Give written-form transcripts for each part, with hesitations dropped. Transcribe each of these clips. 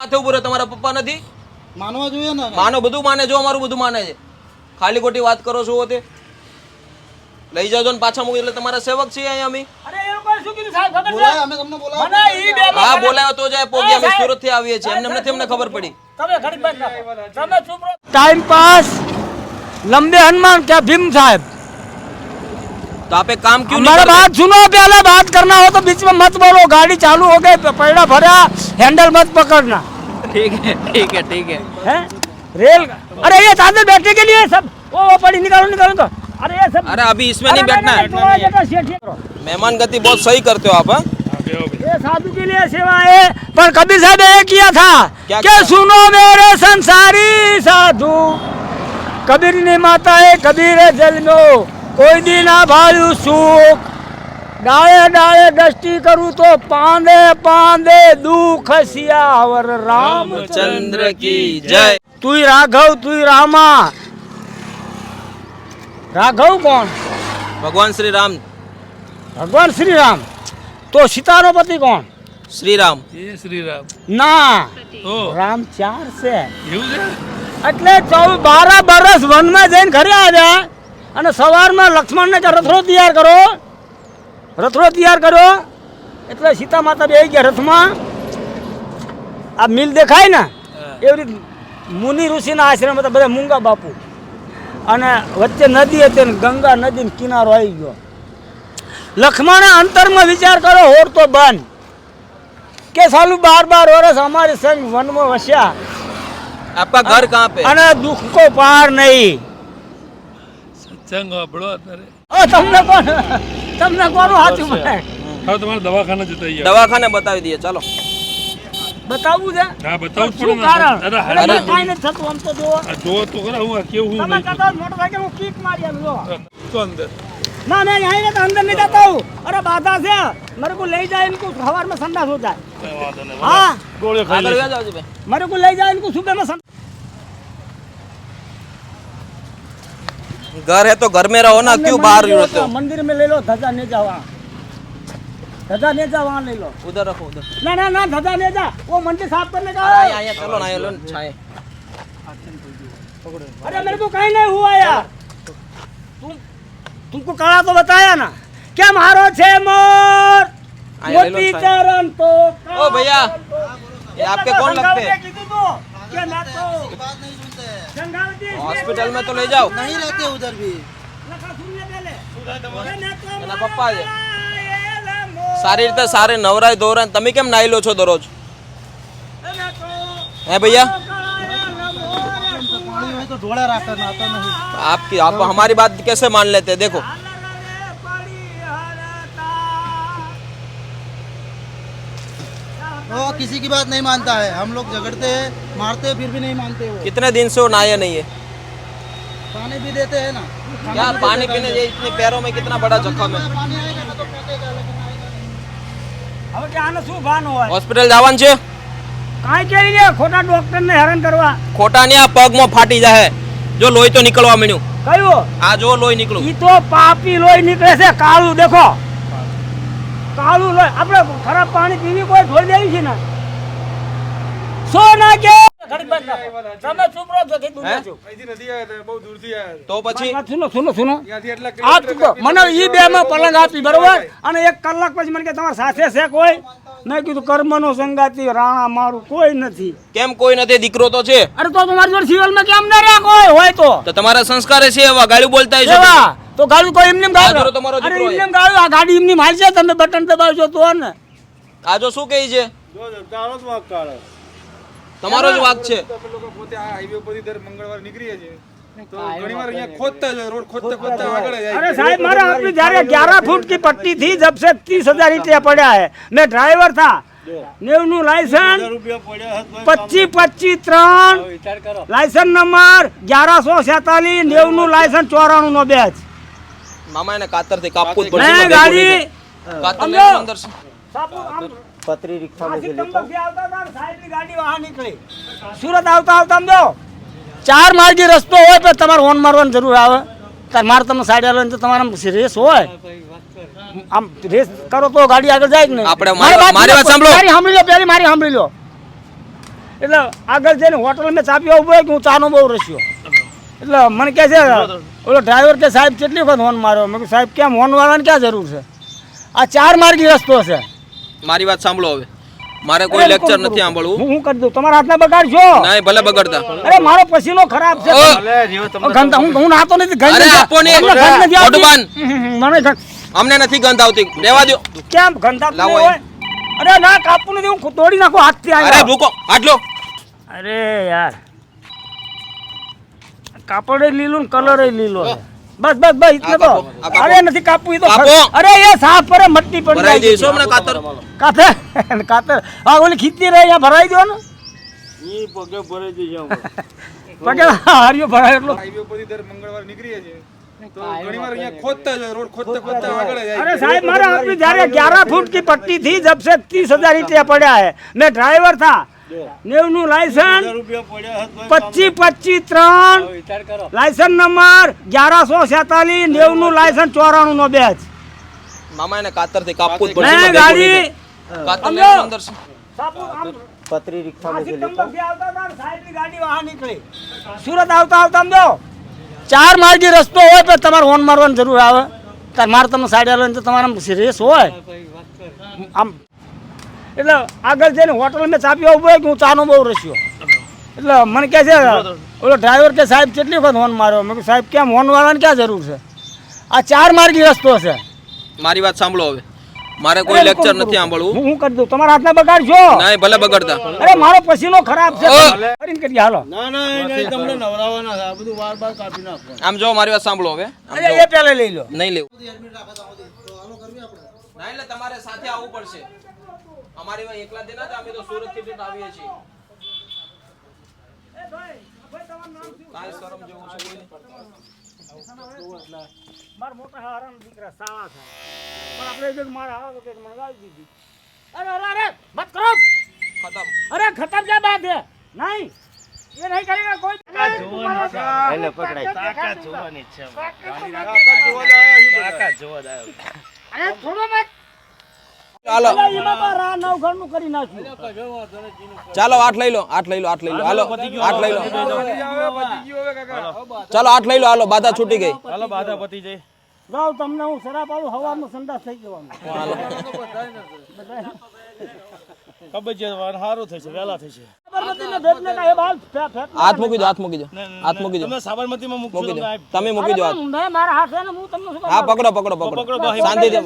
માથે ઉભો રહે તમારા પપ્પા નથી માનવા જોઈએ ને માનો બધું માને જો અમારું બધું માને છે ખાલી ખોટી વાત કરો છો તે લઈ જાજો ને પાછા મૂકી એટલે તમારા સેવક છીએ અહીંયા અમે અરે એ લોકો શું કીધું સાહેબ ખબર છે બોલાય અમે તમને બોલાય મને ઈ બે હા બોલાયો તો જાય પોગી અમે સુરત થી આવીએ છીએ એમને નથી અમને ખબર પડી તમે ઘડી બંધ રાખો તમે ચૂપ રહો टाइम पास लंबे हनुमान क्या भीम साहब तो आप एक काम क्यों हमारा नहीं बात सुनो पहले बात करना हो तो बीच में मत बोलो गाड़ी चालू हो गई पैड़ा भरा हैंडल मत पकड़ना ठीक है ठीक है ठीक है हैं रेल अरे ये चादर बैठने के लिए सब वो पड़ी निकालो निकालो तो अरे ये सब अरे अभी इसमें नहीं बैठना है है मेहमान गति बहुत सही करते हो आप हाँ? ये साधु के लिए सेवा है पर कबीर साहब ये किया था क्या कि किया? सुनो मेरे संसारी साधु कबीर ने माता है कबीर है जल नो कोई दी ना भालू सुख डाले डाले दृष्टि करूँ तो पांदे पांदे दुख सियावर रामचंद्र की जय तू ही राघव तू ही रामा राघव कौन भगवान श्री राम भगवान श्री राम तो सीता नो पति कौन श्री राम એ શ્રીરામ ना ઓ રામ 4 છે એવું છે એટલે 12 વર્ષ વનમાં જઈને ઘરે આવ્યા અને સવારમાં લક્ષ્મણને કે રથડો તૈયાર કરો એટલે સીતા માતા બેસી ગયા રથમાં આ મિલ દેખાય ને એવી રીતે મુનિ ઋષિના આશ્રમ હતા બધા મૂંગા બાપુ અને વચ્ચે નદી હતી ને ગંગા નદીનો કિનારો આવી ગયો લક્ષ્મણે અંતરમાં વિચાર કર્યો હોર તો બંધ કે સાલું 12 વર્ષ અમારી સંગ વનમાં વસ્યા आपका घर कहाँ पे है? અને દુઃખ કો પાર નહીં સત્સંગ આપણો અત્યારે તમને કોનું સાચું મને હવે તમારે દવાખાને જતા રહ્યા दवाखाने बतावी दिए चलो બતાવવું છે હા બતાવું જ શું પડે કારણ ને અરે અરે મને કાંઈ નથી થતું આમ તો જુઓ આ જો તો ખરા હું આ કેવું હું તમે કહેતા મોટરસાઇકલ હું કિક મારી આમ જુઓ તો અંદર ना मैं यहाँ रहता अंदर नहीं जाता हूँ अरे बाधा से मेरे को ले जाए इनको हवार में संडास हो जाए કઈ વાંધો નહીં हाँ ગોળીઓ ખાઈ आगे લે ले जाओ जी भाई मेरे को ले जाए इनको सुबह में घर है तो घर में रहो ना क्यों बाहर रहते हो मंदिर में ले लो ध्वजा ले जाओ वहाँ ध्वजा ले जाओ वहाँ ले लो उधर रखो उधर ना ना ना ध्वजा ले जा वो मंदिर साफ करने का अरे है। यहाँ चलो ना ये लो छाए अरे मेरे को कहीं नहीं हुआ यार तुमको कहा तो बताया ना क्या मारो छे मोर आया, ले लो मोती छाया। चरण तो ओ भैया ये आपके कौन लगते हैं क्या मैं तो बात नहीं सुनते हैं गंगावती हॉस्पिटल में तो ले जाओ नहीं रहते उधर भी लखा सुनिए पहले એના પપ્પા છે સારી રીતે સારે નવરાય ધોરાય તમે કેમ નાઈ લો છો દરરોજ હે ભैया पानी में तो ढोड़ा रखा आता नहीं आप हमारी बात कैसे मान लेते हैं देखो वो किसी की बात नहीं मानता है हम लोग झगड़ते हैं मारते हैं फिर भी नहीं मानते वो कितने दिन से वो नहाया नहीं है पानी भी देते हैं ना क्या पानी पीने जाए इतने पैरों में कितना बड़ा जख्म है पानी आएगा ना तो फेंकेगा लेकिन आएगा नहीं। હવે કે આને શું ભાન હોય હોસ્પિટલ જવાનું છે કાંઈ કેવી છે ખોટા ડોક્ટરને હેરાન કરવા ખોટા ને આ પગમાં ફાટી જાય જો લોહી તો નીકળવા મળ્યું કયું આ જો લોહી નીકળું ઈ તો પાપી લોહી નીકળે છે કાળું દેખો કાળું લોહી આપણે ખરાબ પાણી પીવી કોઈ ઢોળી દેવી છે ને સોના કે ઘડી બંધ રાખો. તમે ચૂપ રહો છો કે દૂર છો તો પછી સુનો આ ચૂકો મને ઈ બે માં પલંગ આપી બરોબર અને 1 કલાક પછી મને કે તમારા સાથે છે કોઈ મેં કીધું કર્મનો સંગાતી રાણા મારું કોઈ નથી કેમ કોઈ નથી દીકરો તો છે અરે તો તમારી જોડે સિવિલ માં કેમ ના રહ્યા કોઈ હોય તો તો તમારા સંસ્કાર છે એવા ગાડી બોલતા હશો એવા તો ગાડી કોઈ એમને આ જોડો તમારો અરે દીકરો એમને ગાડી આ ગાડી એમની માલ છે તમે બટન દબાવશો તો ને આ જો શું કહે છે તમારો જ વાક છે अरे साहब मारा आपने जारे 11 फुट की पट्टी थी जब से 30,000 रुपया पड़ा है मैं ड्राइवर था नेवनु लाइसेंस 25-25-3 लाइसेंस नंबर 1147 नेवनु लाइसेंस 94 નો બેચ મામા એને કાતરથી કાપવું જ मैं गाड़ी કાતર લેવાનું અંદર છે पत्री रिक्शा में से लेता आवता था साइड की गाड़ी वहां निकली सूरत आवता आवता समझो 4 मार्गी रस्तो હોય તો તમારે હોર્ન મારવાની જરૂર આવે તાર માર તમે સાઈડ આલો તો તમારા રેસ હોય આમ રેસ કરો તો ગાડી આગળ જાય કે નહીં આપણે મારી વાત સાંભળો મારી સાંભળી લો પેલી મારી સાંભળી લો એટલે આગળ જઈને હોટલ મેં ચા પીવા ઉભો કે હું ચાનો બહુ રસ્યો એટલે મને કહે છે ઓલો ડ્રાઈવર કે સાહેબ કેટલી વખત હોર્ન માર્યો મેં કીધું સાહેબ કેમ હોર્ન મારવાની ક્યાં જરૂર છે આ 4 માર્ગી રસ્તો છે મારી વાત સાંભળો હવે મારે કોઈ લેક્ચર નથી સાંભળવું હું કરી દઉં તમારા હાથના બગાડશો નહીં ભલે બગડતા અરે મારો પસીનો ખરાબ છે ઓ! ગંદા હું નાતો નથી અરે આપો ને મોઢું બાંધ. મને અમને નથી ગંધ આવતી રહેવા દો કેમ ગંદા લાવો હોય અરે ના કાપું નથી હું તોડી નાખું હાથથી અરે આ ભૂકો આટલો અરે યાર કાપડ લીલું ને કલર લીલો છે બસ બસ બસ એટલે તો આ કાપો. અરે નથી કાપવું એ તો કાપો. અરે એ સાફ પર મટ્ટી પડી ભરાઈ જાય દઈશું હમણાં કાતર કાતર કાતર હા ઓલી ખીચી રહી અહીંયા ભરાઈ દો ને પગે હારીઓ ભરાય એટલો अरे साहब मारा आपने जारे 11 फुट की पट्टी थी जब से 30,000 ईंटे पड़ा है मैं ड्राइवर था नेवनु लाइसेंस 25-25-3 लाइसेंस नंबर 1147 नेवनु लाइसेंस 94 નો બેચ મામા એને કાતર થી કાપવું જ પડશે मैं બધે गाड़ी બોલીને. કાતર લઈને અંદર છે. पत्री रिक्शा में આવતા હતા સાહેબ ની ગાડી વહાં નીકળી સુરત આવતા આવતા સમજો 4 માર્ગી રસ્તો હોય તો તમારે હોર્ન મારવાની જરૂર આવે તાર માર તમે સાઈડ આલો તો તમારા રેસ હોય આમ એટલે આગળ જઈને હોટલ મેં ચા પીવા ઉભો કે હું ચાનો બહુ રસ્યો એટલે મને કહે છે ઓલો ડ્રાઈવર કે સાહેબ કેટલી વખત હોર્ન માર્યો મેં કીધું સાહેબ કેમ હોર્ન મારવાની ક્યાં જરૂર છે આ 4 માર્ગી રસ્તો છે મારી વાત સાંભળો હવે મારે કોઈ લેક્ચર નથી સાંભળવું હું કરી દઉં તમારા હાથના બગાડશો નહીં ભલે બગડતા અરે મારો પસીનો ખરાબ છે કરીને કરીએ હાલો આમ જો મારી વાત સાંભળો હવે આમ અરે જો. એ પહેલા લઈ લો નહીં લેવું ના એટલે તમારે સાથે આવવું પડશે અમારી વાત એકલા દે ના અમે તો સુરત થી ટેટ આવીએ છીએ કાંઈ શરમ જેવું છે કોઈ નહીં. મારા મોટા હારાનો દીકરા સાળા છે પણ આપણે જો મારા હારા તો કંઈક મંગાવી દીધી અરે અરે અરે મત કરો ખતમ અરે ખતમ क्या बात है नहीं ये नहीं करेगा कोई पहले पकड़ाई ताकत જોવાની છે તાકાત જોવા જાય અરે થોડો મત ચાલો એમાં તો રા નવ ઘરનું કરી નાખ્યું ચાલો 8 લઈ લો 8 લઈ લો 8 લઈ લો હાલો 8 લઈ લો ચાલો 8 લઈ લો હાલો બાધા છૂટી ગઈ જાઓ તમને હું શરાબ આલું હવામાં સંડાસ થઈ જવાનું સાબરમતીને ભેટને કાંઈ બાલ ફેંક હાથ મૂકી દો હાથ મૂકી દો હાથ મૂકી દો મૂકી દો તમે મૂકી દો હાથ મેં મારા હાથ છે ને હું તમને શું હા પકડો પકડો પકડો શાંતિથી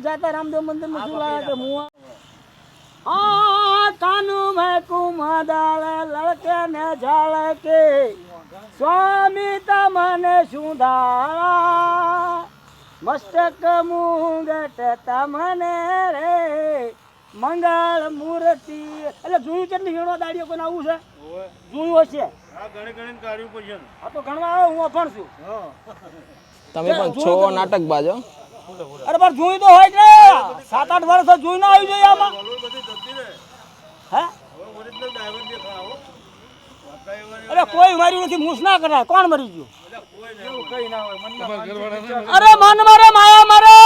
जाता रामदेव मंदिर में सुलाया के मुआ हाँ कानू में कुमादाल लड़के ने झाल के स्वामी तमने सुधारा मस्तक मुंगट तमने रे મંગળ મૂર્તિ એટલે જોયું કેટલી હેડો દાડીઓ કોઈને આવું છે જોયું હશે હા તો ગણવા આવો હું અભણ છું તમે પણ છો નાટક બાજો અરે પણ જોઈ તો હોય ને 7-8 વર્ષ જોઈ ના આવી જોઈએ આમાં હે અરે કોઈ માર્યું નથી મૂસ ના કરાય કોણ મરી ગયું અરે મન મરે માયા મરે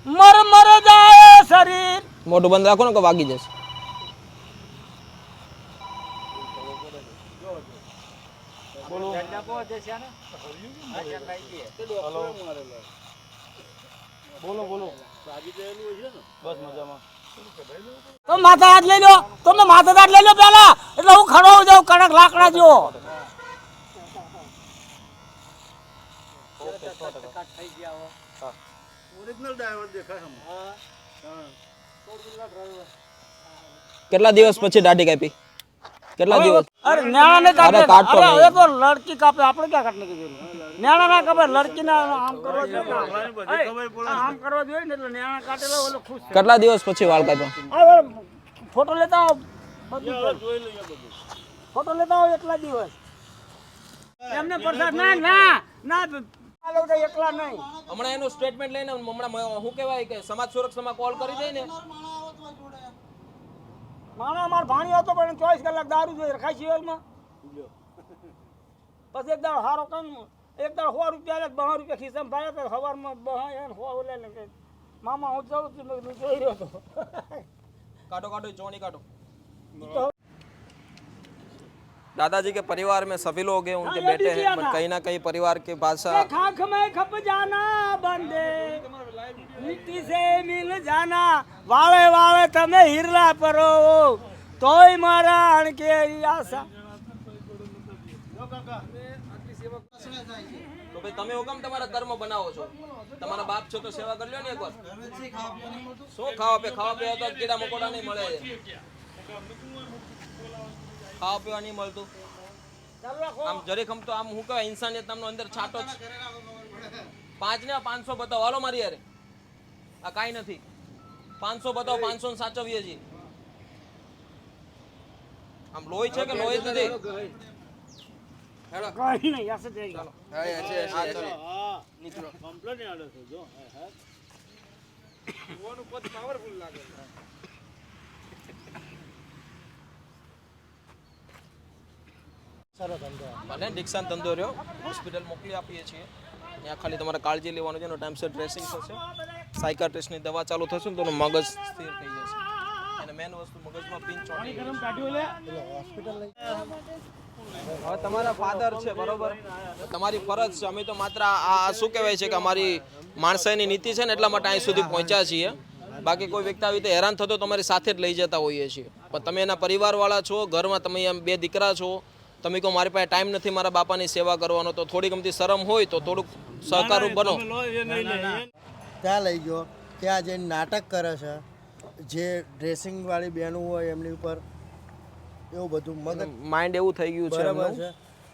મર મર જાય શરીર મોઢું બંધ રાખો ને કે વાગી જશે તો માથા હાથ લઈ લો તમે માથા હાથ લઈ લો પેલા એટલે હું ખડો હોઉં જાઉં કડક લાકડા જેવો કેટલા દિવસ પછી દાઢી કાપી કેટલા દિવસ અરે ન્યાણા ને કાપે અરે કાઢતો અરે નહીં. એ તો લડકી કાપે આપણે ક્યાં કાઢને કીધું ન્યાણા ના કાપે લડકી ના આમ કરવા જોઈએ આમ કરવા જોઈએ ને એટલે ન્યાણા કાટેલો ઓલો ખુશ થાય. કેટલા દિવસ પછી વાળ કાપ્યા હવે ફોટો લેતા આવો ફોટો લેતા આવો એટલા દિવસ એમને પ્રસાદ ના ના ના આ લોકો એકલા નહીં હમણાં એનું સ્ટેટમેન્ટ લઈને હમણાં શું કહેવાય કે સમાજ સુરક્ષામાં કોલ કરી દે ને માણો અમાર ભાણી હતો પણ 24 કલાક દારૂ જોઈ રખાય સિવાયમાં પછી એક દાડો હારો કમ એક દાડો 100 રૂપિયા લે 200 રૂપિયા ખિસ્સામાં ભાડ્યા તો સવારમાં 200 એને 100 ઓલે ને કે મામા હું જાઉં છું મેં જોઈ રહ્યો હતો કાઢો કાઢો ચોણી કાઢો તો दादाजी के परिवार में सभी लोग हैं, उनके बेटे हैं, बट कहीं ना कहीं परिवार की भाषा खाख में खप जाना बंदे मिट्टी से मिल जाना वाले वाले તમે હિરલા પરો તોય મારા અણકે આશા તો ભાઈ તમે હુકમ તમારા કર્મ બનાવો છો, તમારા બાપ છો તો સેવા કરી લો ને એકવાર. શું ખાવા પીવા તો કીડા મકોડા નહીં મળે છે. ખાવા પીવા નહીં મળતું. આમ જરીક આમ તો આમ હું કહેવાય ઇન્સાનિયત નામનો અંદર છાંટો જ. 5 ને 500 બતાવો હાલો મારી યારે. આ કાંઈ નથી. 500 બતાવો, 500 ને સાચવીએ છીએ. આમ લોહી છે કે લોહી જ નથી? કઈ નહીં આસે જઈ ચાલો. ભલે રિક્ષાનો ધંધો રહ્યો, હોસ્પિટલ મોકલી આપીએ છીએ. ત્યાં ખાલી તમારે કાળજી લેવાનું છે, એનો ટાઈમસર ડ્રેસિંગ થશે, સાયકાટ્રિસ્ટની દવા ચાલુ થશે ને તો એનું મગજ સ્થિર થઈ જશે. અને મેન વસ્તુ મગજમાં પિન ચોંટી હવે તમારા ફાધર છે બરોબર, તમારી ફરજ છે. અમે તો માત્ર આ શું કહેવાય છે કે અમારી માણસાઈની નીતિ છે ને એટલા માટે અહીં સુધી પહોંચ્યા છીએ. બાકી કોઈ વ્યક્તિ આવી રીતે હેરાન થતો તમારી સાથે જ લઈ જતા હોઈએ છીએ. પણ તમે એના પરિવારવાળા છો, ઘરમાં તમે એમ 2 દીકરા છો, તમે કહો મારી પાસે ટાઈમ નથી મારા બાપાની સેવા કરવાનો, તો થોડી ગમતી શરમ હોય તો થોડુંક સહકારરૂપ બનો. ત્યાં લઈ ગયો, ત્યાં જઈને નાટક કરે છે, જે ડ્રેસિંગ વાળી બહેનો હોય એમની ઉપર એવું બધું મગજ માઇન્ડ એવું થઈ ગયું છે બરાબર એમનું. છે.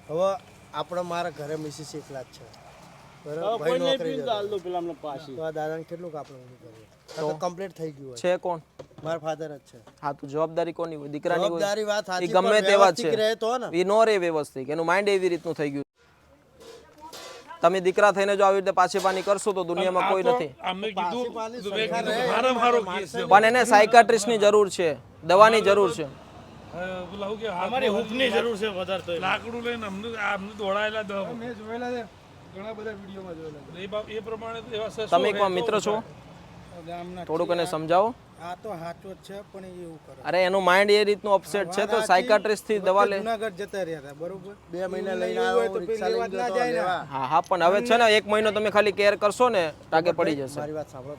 હવે આપણે મારા ઘરે મિસિસ એકલા જ છે બરાબર, ભાઈ નોકરી જતો. તો આ દાદાને કેટલું આપણે બધું કરીએ તો કમ્પ્લીટ થઈ ગયું હોય. છે કોણ? મારા ફાધર જ છે. હા તો જવાબદારી કોની હોય? દીકરાની હોય. જવાબદારી વાત એ સાચી, ગમે પણ તેવા જ વ્યવસ્થિત રહે તો ને. છે, એ નો રે વ્યવસ્થિત, એનું માઇન્ડ એવી રીતનું થઈ ગયું. તમે દીકરા થઈને જો આવી રીતે પાછીપાની કરશો તો દુનિયામાં કોઈ નથી. આમને કીધું મારા મારો કેસ છે. પણ એને સાયકાટ્રિસ્ટની જરૂર છે, દવાની જરૂર છે. પેલા હું કે અમારી હુકની જરૂર છે વધારે તો લાકડું લઈને અમને દોડાયેલા દવા મેં જોયેલા છે ઘણા બધા વિડીયોમાં જોયેલા. એ પ્રમાણે એવા સસો તમે એક મિત્ર છો, થોડુંક એને સમજાવો. આ તો સાચું જ છે પણ એવું કરે. અરે એનું માઇન્ડ એ રીતનું અપસેટ છે તો સાયકાટ્રિસ્ટ થી દવા લે. જુનાગઢ જતા રહ્યા હતા બરોબર, 2 મહિના લઈને આવ્યો, રિક્ષા લઈને ગયો તો લેવા. હા હા પણ હવે છે ને 1 મહિનો તમે ખાલી કેર કરશો ને ટાકે પડી જશે. મારી વાત સાંભળો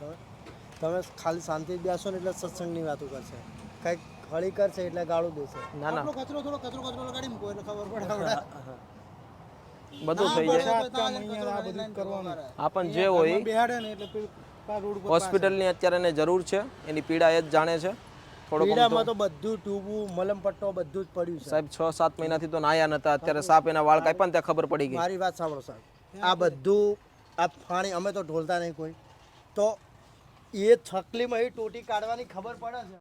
તમે ખાલી શાંતિ બેસો ને એટલે સત્સંગની વાતો કરશે, કંઈક હળી કરશે એટલે ગાળું દેશે. ના ના કચરો લગાડી મૂકો એટલે ખબર પડે. બધું થઈ જાય. હા પણ જે હોય બેહાડે ને એટલે રોડ ઉપર હોસ્પિટલની અત્યારે એને જરૂર છે, એની પીડા એ જ જાણે છે. થોડોક પીડામાં તો બધું ટ્યુબું મલમ પટ્ટો બધું જ પડ્યું છે. સાહેબ 6-7 મહિનાથી તો નાયા નતા, અત્યારે સાપ એના વાળ કાપ્યા ને ત્યાં ખબર પડી ગઈ. મારી વાત સાંભળો સાહેબ, આ બધું આ પાણી અમે તો ઢોલતા નહીં કોઈ, તો એ છકલીમાં એ ટોટી કાઢવાની ખબર પડે છે.